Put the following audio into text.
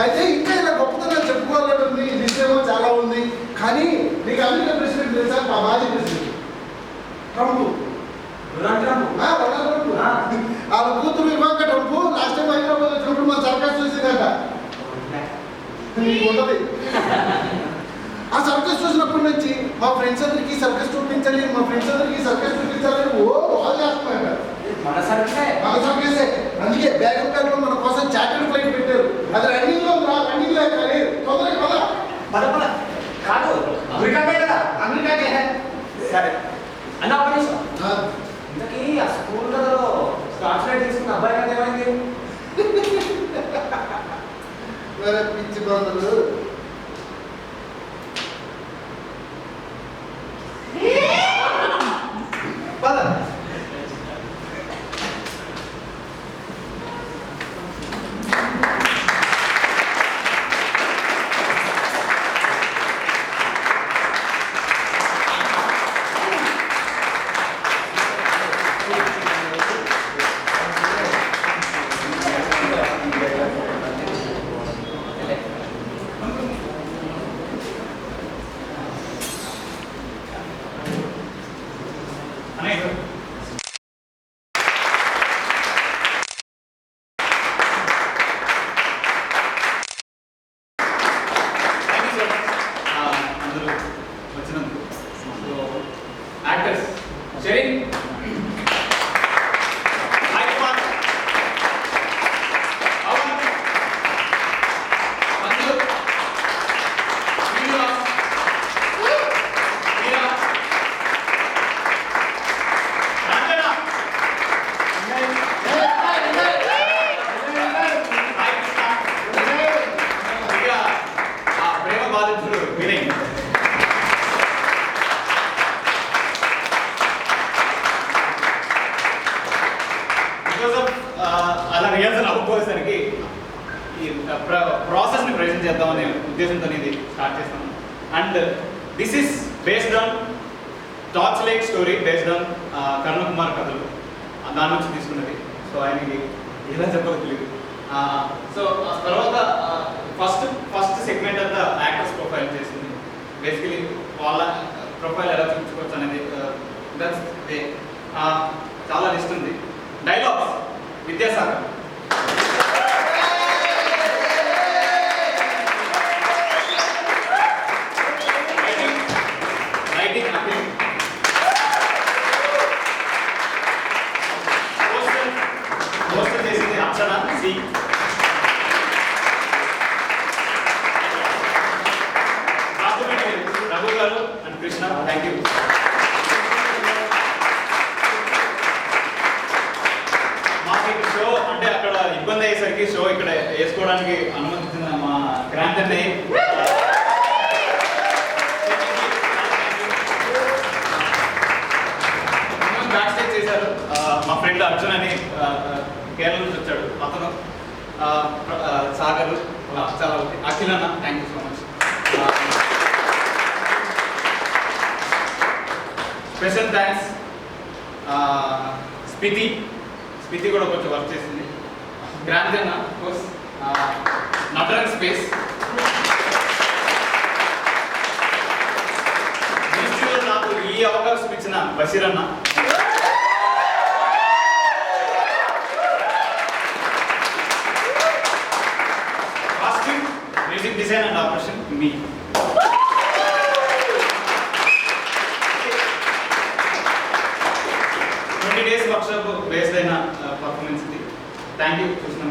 అయితే ఇంకా ఇలా గొప్పతనం చెప్పుకోవాలని ఉంది, విషయమో చాలా ఉంది. కానీ నీకు అమెరికా ప్రెసిడెంట్ తెలుసా? మా మాజీ ప్రెసిడెంట్ ట్రంప్. వాళ్ళ కూతురు Ivanka Trump last time Hyderabad వచ్చినప్పుడు మా సర్కస్ చూసిందట. నీకు ఉండదు. ఆ సర్కస్ చూసినప్పటి నుంచి మా ఫ్రెండ్స్ అందరికి సర్కస్ చూపించాలి, మా ఫ్రెండ్స్ అందరికి సర్కస్ చూపించాలని వాళ్ళు చేస్తున్నారు. మన సర్కసే. అందుకే బ్యాగ్ మన కోసం చార్టర్డ్ ఫ్లైట్ పెట్టారు. అది రన్నింగ్ లో రన్నింగ్ లో లేదు. తొందరగా పద కాదు అమెరికాకే కదా. అమెరికాకే. సరే అన్న ఒక నిమిషం. ఇంతకీ ఆ స్కూల్ గదిలో ట్రాన్స్లేట్ తీసుకున్న అబ్బాయి కదా ఏమైంది? పిచ్చి బంధువులు. అలా రిహర్సల్ అవ్వకపోయేసరికి ఈ ప్రాసెస్ని ప్రెజెంట్ చేద్దామనే ఉద్దేశంతో ఇది స్టార్ట్ చేస్తాను. And this is based on torch lake story, based on Karuna Kumar కథలు, దాని నుంచి తీసుకున్నది. సో ఆయనకి ఎలా చెప్పాలో తెలియదు. సో తర్వాత ఫస్ట్ సెగ్మెంట్ అంతా యాక్టర్స్ ప్రొఫైల్ చేసింది. బేసికలీ వాళ్ళ ప్రొఫైల్ ఎలా చూపించుకోవచ్చు అనేది చాలా లిస్ట్ ఉంది. Dialogues Vidyasagar, writing Akhil, poster చేసింది అర్చన సి, రఘు గారు and Krishna. Thank you. Show అంటే అక్కడ ఇబ్బంది అయ్యేసరికి షో ఇక్కడ వేసుకోవడానికి అనుమతించిన మా క్రాంతిని బ్యాక్ స్టేజ్ చేశారు. మా ఫ్రెండ్ అర్జున్ అని కేరళ నుంచి వచ్చాడు, అతను సాగర్, చాలా అఖిల్ అన్న, thank you so much. Special thanks Spiti కూడా కొంచెం వర్క్ చేసింది. గ్రాండ్ అన్న కోర్స్, నటరన్ స్పేస్, నాకు ఈ అవకాశం ఇచ్చిన బషీర్ అన్న, costume, music design and operation me. Days workshop based అయిన పర్ఫార్మెన్స్ ఇది. థ్యాంక్ యూ చూసినాం.